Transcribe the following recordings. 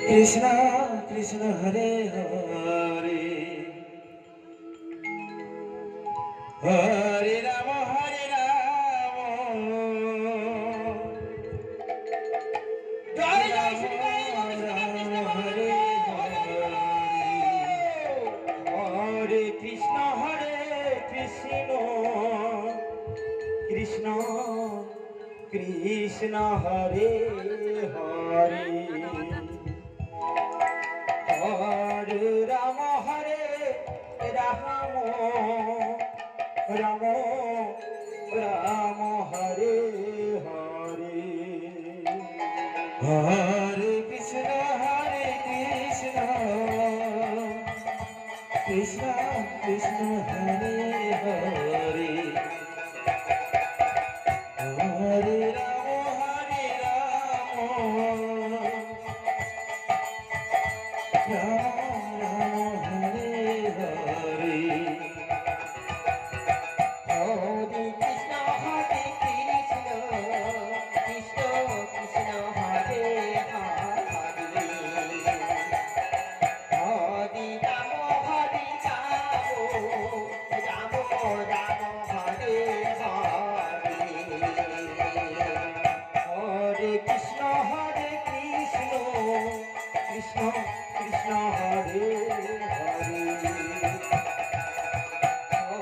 कृष्णा कृष्ण हरे हरे हरे राम জয় জয় শ্রীরাম কৃষ্ণ हरे हरे कृष्ण कृष्ण कृष्ण हरे हरे हरे राम राम राम हरे हरे हरे कृष्ण कृष्ण कृष्ण हरे हरे हरे राम राम राम हरे हरे হরে কৃষ্ণ কৃষ্ণ কৃষ্ণ হরে হরে হরে রাম রাম রাম হরে হরে हरे कृष्ण कृष्ण कृष्ण हरे हरे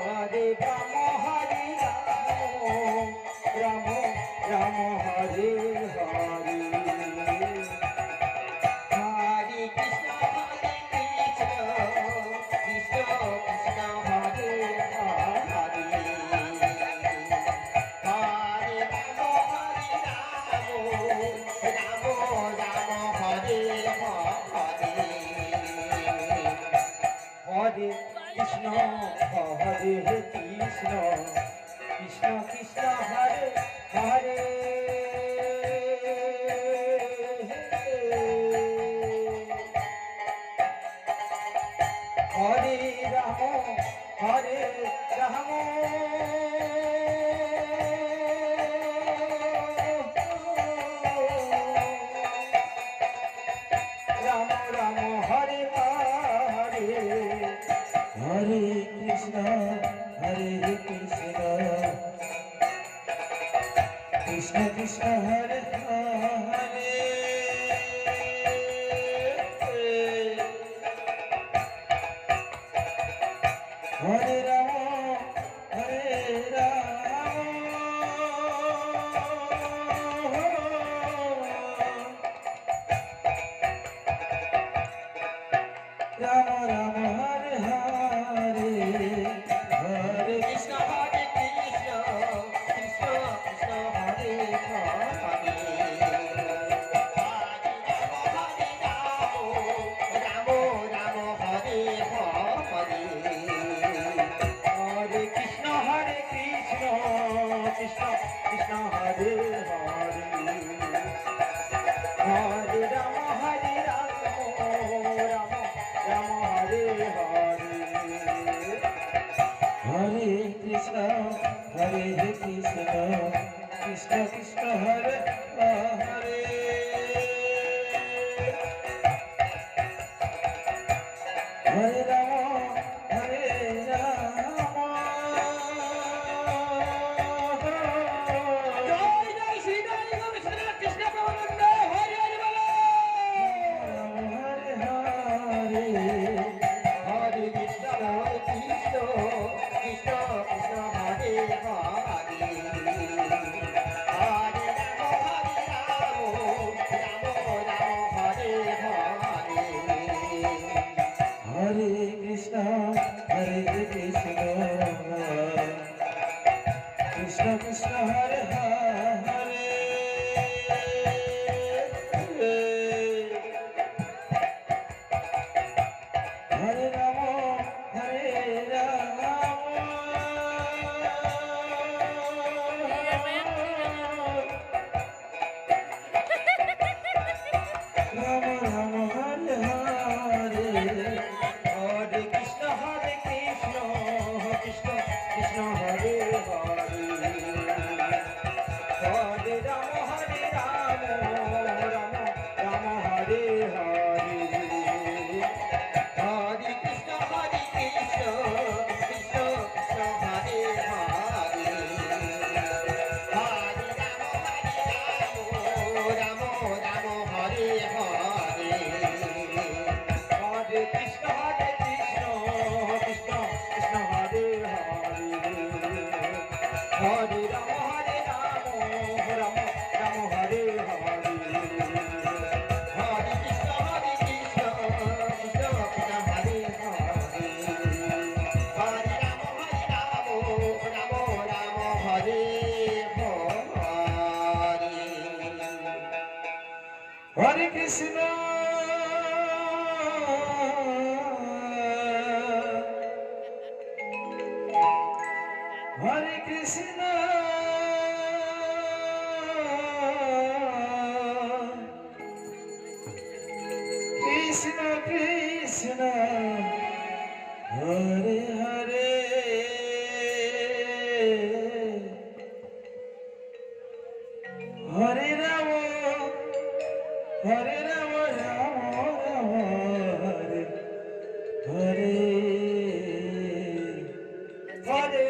हरे राम राम राम हरे हरे হরে কৃষ্ণ কৃষ্ণ কৃষ্ণ কৃষ্ণ হরে হরে হরে রাম রাম হরে হরে हरे कृष्ण कृष्ण कृष्ण हरे हरे हरे राम राम राम हरे हरे हरे कृष्ण कृष्ण कृष्ण हरे हरे हरे राम राम राम हरे हरे हरे কৃষ্ণ হরে কৃষ্ণ কৃষ্ণ কৃষ্ণ হরে হরে রাম রাম হরে হরে हरे कृष्ण कृष्ण कृष्ण हरे हरे हरे राम राम राम हरे हरे हरे कृष्ण कृष्ण कृष्ण हरे हरे हरे राम জয় জয় শ্রীরাম কৃষ্ণ কৃষ্ণ প্রেমানন্দ হরে হরে বলো हरे हरे হরে কৃষ্ণ কৃষ্ণ কৃষ্ণ কৃষ্ণ হরে হরে হরে রাম রাম হরে হরে हरे Krishna Krishna Krishna Hare Hare Hare Ram Hare Krishna, Hare Krishna, Krishna Krishna, Hare Hare, Hare Rama, Hare Rama, Rama Rama, Hare Hare. হরে